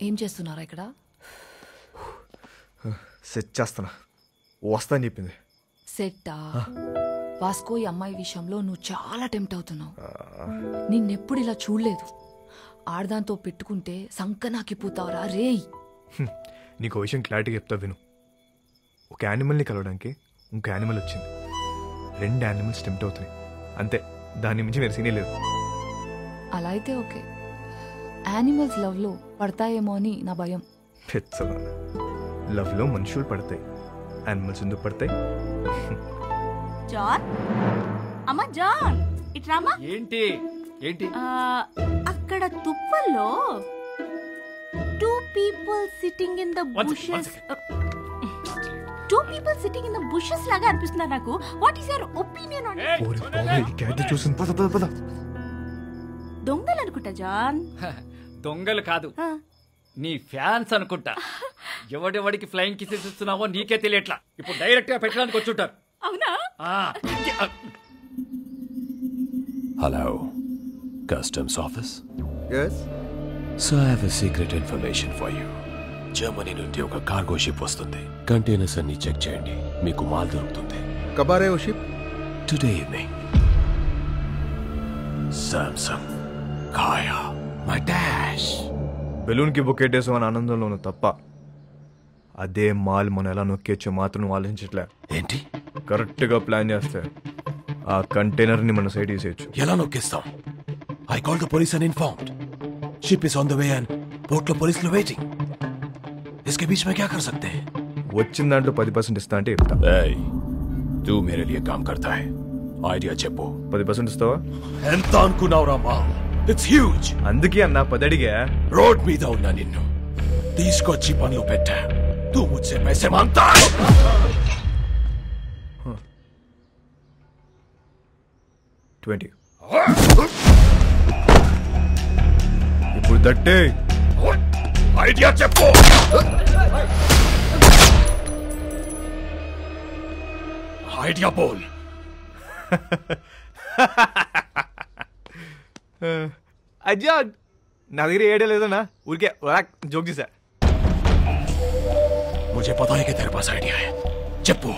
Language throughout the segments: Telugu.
ఏం చేస్తున్నారా ఇక్కడ? సెట్ చేస్తున్నా, వస్తా అని చెప్పింది. సెట్టా? వాస్కో ఈ అమ్మాయి విషయంలో నువ్వు చాలా టెంప్ట్ అవుతున్నావు. నిన్నెప్పుడు ఇలా చూడలేదు. ఆడదాంతో పెట్టుకుంటే సంకనాకిపోతావురా రేయ్. నీకు విషయం క్లారిటీగా చెప్తా విను. ఒక యానిమల్ని కలవడానికి ఇంకో యానిమల్ వచ్చింది. 2 యానిమల్స్ టెంప్ట్ అవుతున్నాయి అంతే, దాని మించి వేరే సీనే లేదు. అలా అయితే ఓకే. యానిమల్స్ లవ్ లో పడతాయేమో అని నా భయం. లవ్ లో మనుషులు పడతాయి, యానిమల్స్ ఎందుకు పడతాయి? జాన్, అమ్మా జాన్, ఇట్రామా. ఏంటి ఏంటి? అక్కడ తుప్పల్లో 2 people sitting in the bushes. 2 people sitting in the bushes లాగా అనిపిస్తున్నారు నాకు. What is your opinion on it? చూసింది. పద పద పద. దొంగలు అనుకుంటా జాన్. దొంగలు కాదు, నీ ఫ్యాన్స్ అనుకుంటా. ఎవడెవడికి ఫ్లయింగ్ కిసెస్ ఇస్తున్నావో నీకే తెలియట్లా. ఇప్పుడు డైరెక్ట్ గా పెట్టడానికి వచ్చుంటారు. అవునా? Hello, customs office. yes so I have a secret information for you. Germany నుండి ఒక కార్గో షిప్ వస్తుంది. కంటైనర్స్ అన్ని చెక్ చేయండి, మీకు మాల్ దొరుకుతుంది. కబారే ఓ షిప్? Today evening. సామ్సంగ్ కాయా మై డాష్. బెలూన్ కి బొక్కేటేసాం అని ఆనందంలోను తప్ప అదే మాల్ మనం ఎలా నొక్కేచ్చో మాత్రం నువ్వు ఆలోచించట్లే. ఏంటి? కరెక్ట్ గా ప్లాన్ చేస్తే ఆ కంటైనర్ ని మన సైడ్ తీసేయచ్చు. ఎలా నొక్కేస్తాం? I call the police and informed. Ship is on the way and port లో పోలీసులు వెయిటింగ్. इसके बीच में क्या कर सकते हैं? వచ్చిన దాంట్లో 10% ఇస్తా అంటే చెప్తా. ఏయ్, तू मेरे लिए काम करता है. ఐడియా చెప్పు. 10% ఇస్తావా? ఎంత అనుకున్నావురా మా? It's huge. అందుకే అన్న 10 అడిగా. రోడ్ మీద ఉన్నా నిన్ను తీసుకొచ్చి పనులు పెట్టా. तू मुझसे पैसे मांगता है. ఇప్పుడు దట్టే ఐడియా చెప్పు. ఐడియా బోల్. అజ్జా నా దగ్గర ఏడే లేదన్నా, ఊరికే జోక్ చేశా. मुझे पता है कि तेरे पास आइडिया है. చెప్పు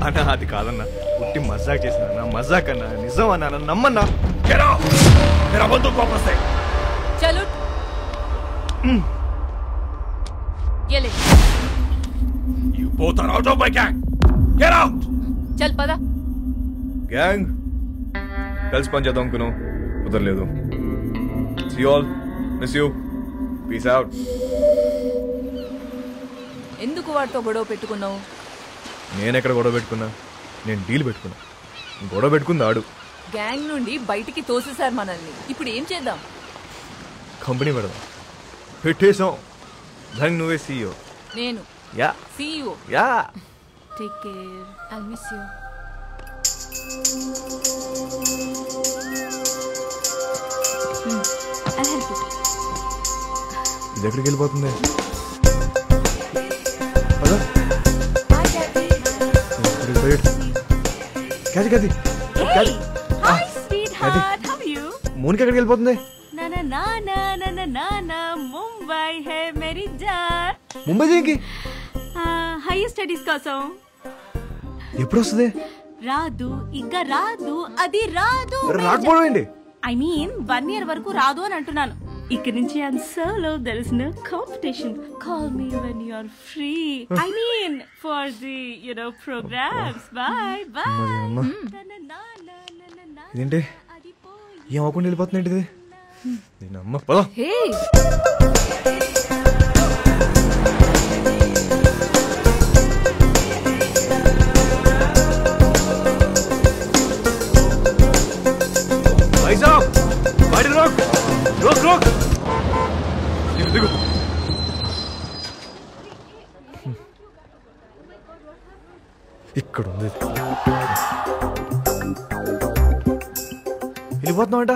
అన్నా. అది కాదన్నా, పుట్టి మజాక్ చేసిన మజాక్ అన్నా, నిజం అన్నా, నమ్మన్నా. Get out! मेरा बंदूक वापस दे. चलो ये ले. You both are out of my gang. Get out! चल पदा. గ్యాంగ్ కలిసి పని చేద్దాం అనుకున్నాం, కుదరలేదు. See you all. Miss you. Peace out. ఎందుకు వాడితో గొడవ పెట్టుకున్నావు? నేను ఎక్కడ గొడవ పెట్టుకున్నా? నేను డీల్ పెట్టుకున్నా. గొడవ పెట్టుకుంది ఆడు. గ్యాంగ్ నుండి బయటికి తోసేశారు మనల్ని. ఇప్పుడు ఏం చేద్దాం? కంపెనీ పెడదాం. పెట్టేసాం. దానికి నువ్వే CEO. నేను yeah CEO. Yeah. Take care. I'll miss you. I'll help you. ఇది ఎక్కడికి వెళ్ళిపోతుంది? Hi, sweetheart. How are you? మోనికి ఎక్కడికి వెళ్ళిపోతుంది? Na na na na na na na na. Mumbai hai meri jaan. Mumbai దేనికి? Higher studies కోసం. ఎప్పుడు వస్తుంది? రాదు, ఇక రాదు, అది రాదు. రాకపోవడం ఏంటి? I mean 1 year వరకు రాదు అని అంటున్నాను. ఇక్కడ నుంచి I'm solo. There is no competition. Call me when you are free. I mean for the programs. Bye bye. ఇదేంటి ఏం అవ్వకుండా వెళ్ళిపోతుంది ఏంటిది? నేను అమ్మ పద. హే ఇక్కడ ఉంది. వెళ్ళిపోతున్నామంట.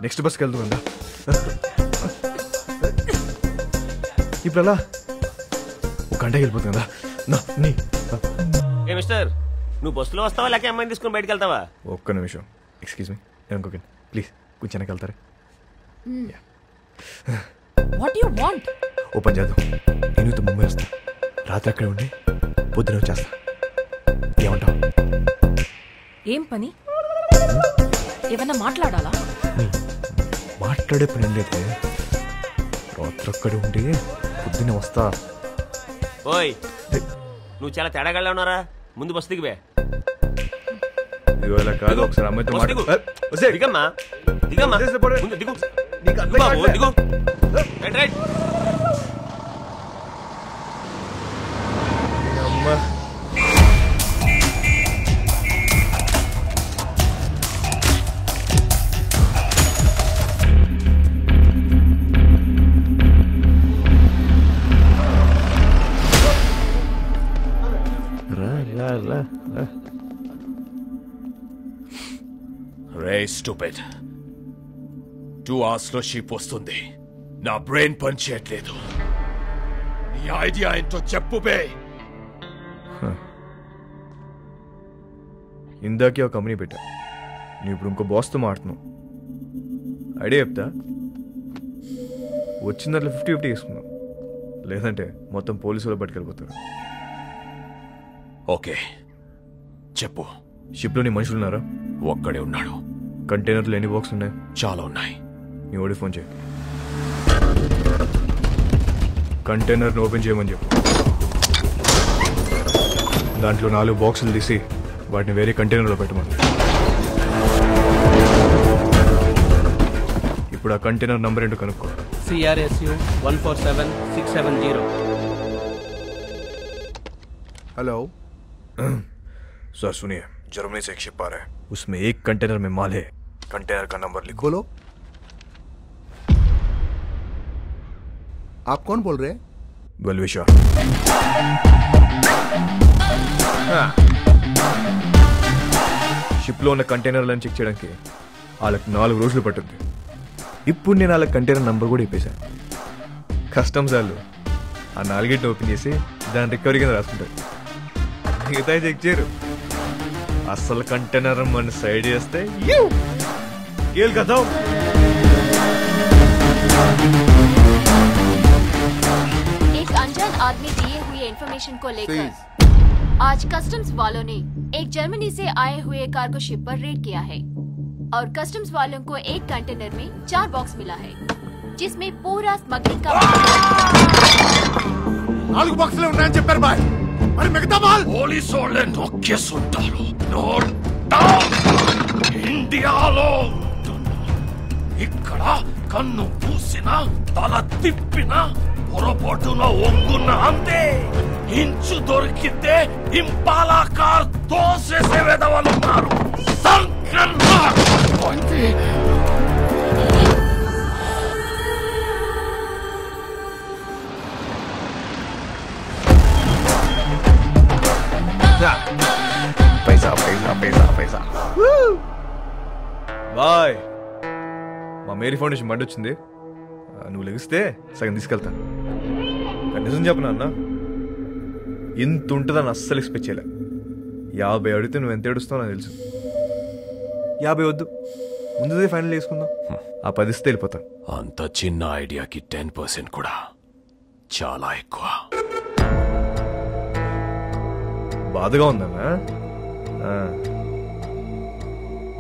నెక్స్ట్ బస్కి వెళ్తుందా? ఇప్పుడు అలా ఒక గంటకి వెళ్ళిపోతుంది కదా. ఏ మిస్టర్, నువ్వు బస్సులో వస్తావా లేక అమ్మాయిని తీసుకుని బయటకు వెళ్తావా? ఒక్క నిమిషం. ఎక్స్క్యూజ్ మీ, నేను ఇంకొక ప్లీజ్ కొంచెం వెనక్కి వెళ్తారా? What you want? ఓపెన్ చేద్దాం. నేను ముంబై వస్తా, రాత్రి అక్కడే ఉండి పొద్దున వచ్చేస్తా. ఏమంటావు? ఏం పని? ఏమన్నా మాట్లాడాలా? మాట్లాడే పని లేదు, రాత్రి అక్కడే ఉండి పొద్దున వస్తా. ఓయ్ నువ్వు చాలా తేడాగా ఉన్నారా, ముందు బస్సు దిగివే. ఇవాళ కాదు, ఒకసారి అమ్మాయితో దిగమ్మా దిగమ్మా ముందు దిగు బాబు దిగు. Right right. అమ్మా రే స్టూపిడ్, 2 hours లో షిప్ వస్తుంది. నా బ్రెయిన్ పని చేయట్లేదు. నీ ఐడియా ఏంటో చెప్పు బే. ఇందాకే ఒక కంపెనీ పెట్టా, నువ్వు ఇప్పుడు ఇంకో బాస్తో మాడుతున్నావు. ఐడియా చెప్తా, వచ్చిన దాంట్లో 50-50 వేసుకున్నావు, లేదంటే మొత్తం పోలీసులు పట్టుకెళ్ళిపోతారు. ఓకే చెప్పు. షిప్లో నీ మనుషులు ఉన్నారా? ఒక్కడే ఉన్నాడు. కంటైనర్లు ఎన్ని బాక్స్ ఉన్నాయి? చాలా ఉన్నాయి. నీ ఓడి ఫోన్ చేయి, కంటైనర్ని ఓపెన్ చేయమని చెప్పు. దాంట్లో 4 బాక్సులు తీసి వాటిని వేరే కంటైనర్లో పెట్టమని. ఇప్పుడు ఆ కంటైనర్ నంబర్ ఏంటో కనుక్కో. CRSU 147670. हेलो सर, सुनिए, जर्मनी से एक शिप आ रहा है, उसमें एक कंटेनर में माल है. कंटेनर का नंबर लिखो. बोलो, आप कौन बोल रहे हैं? बलविशा. షిప్లో ఉన్న కంటైనర్లను చెక్ చేయడానికి వాళ్ళకి 4 రోజులు పట్టుద్ది. ఇప్పుడు నేను వాళ్ళ కంటైనర్ నంబర్ కూడా ఇప్పేశాను. కస్టమ్స్ వాళ్ళు ఆ 4గిటిని ఓపెన్ చేసి దాని రికవరీ కింద రాసుకుంటారు. మిగతా చెక్ చేయరు. అసలు కంటైనర్ మన సైడ్ చేస్తే కదా. एक अनजान आदमी दिए हुए इंफॉर्मेशन को लेकर आज कस्टम्स वालों ने एक जर्मनी से आए हुए कार्गो शिप पर रेड किया है और कस्टम्स वालों को एक कंटेनर में 4 बॉक्स मिला है, जिसमें पूरा स्मगलिंग का 4 బాక్సులే ఉన్నాయని చెప్పారు బాయ్, మరి మిగతా మాల్? పోలీసు వాళ్ళే నొక్కేసుంటారు. Note down. ఇండియాలో ఉంటున్నా, ఇక్కడ కన్ను పూసినా తల తిప్పినా పొరపాటున ఒంగున్న అంతే. ఇంచు దొరికితే ఇంపాలా కార్ తోసేసే వెదవలున్నారు. पैसा पैसा पैसा पैसा. బాయ్, మా మేరీ ఫౌండేషన్ బండి వచ్చింది, నువ్వు లెగిస్తే సగం తీసుకెళ్తా. నిజం చెప్పనా అన్న, ఇంత ఉంటుందని అస్సలు ఎక్స్పెక్ట్ చేయలే. 50 అడిగితే నువ్వు ఎంత ఏడుస్తావు నాకు తెలుసు. 50 వద్దు, ముందుదే ఫైనల్ చేసుకుందాం. ఆ 10 ఇస్తే వెళ్ళిపోతా. అంత చిన్న ఐడియాకి 10% కూడా చాలా ఎక్కువ. బాధగా ఉందన్నా,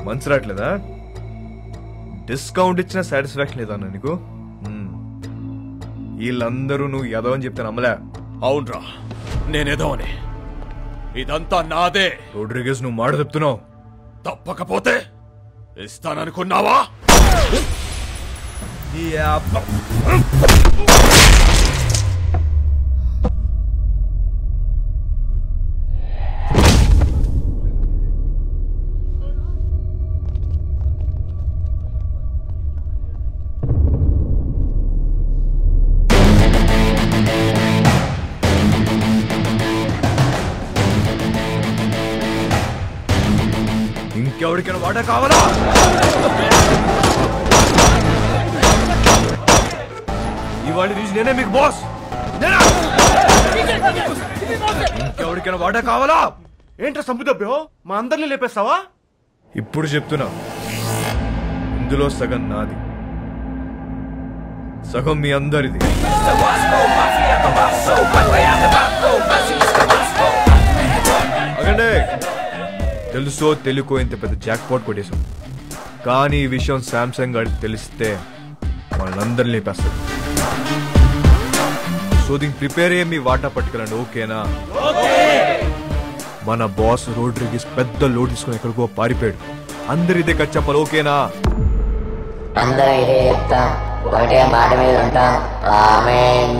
మనసు రావట్లేదా? డిస్కౌంట్ ఇచ్చిన సాటిస్ఫాక్షన్ లేదా అన్న నీకు? వీళ్ళందరూ నువ్వు ఎదవని చెప్తే నమ్మలే. అవునరా, నేనేదోని. ఇదంతా నాదే. రోడ్రిగేస్, నువ్వు మాట చెప్తున్నావు. తప్పకపోతే ఇస్తాననుకున్నావా? ఇంకెవరికైనా వాటా కావాలా? ఇవాళ నుంచి నేనే మీకు బాస్. ఇంకెవరికైనా వాటా కావాలా? ఏంట్రా సంపుదబ్బో, మా అందరినీ లేపేస్తావా? ఇప్పుడు చెప్తున్నా, ఇందులో సగం నాది. సగం మీ అందరిది. అగండి, తెలుసో తెలుకో ఇంత పెద్ద జాక్ పాట్ కొట్టేశాం, కానీ ఈ విషయం శాంసంగ్ గారికి తెలిస్తే వాళ్ళందరినీ లేపేస్తారు. సో దీనికి ప్రిపేర్ అయ్యి మీ వాటా పట్టుకెళ్ళండి, ఓకేనా? మన బాస్ రోడ్రిగిస్ పెద్ద లోడ్ తీసుకుని ఎక్కడికో పారిపోయాడు, అందరు ఇదే కట్ చెప్పాలి, ఓకేనా? అందరూ ఇదే చెప్తాం, ఒకటే మాట మీద ఉంటాం. ఆమేన్.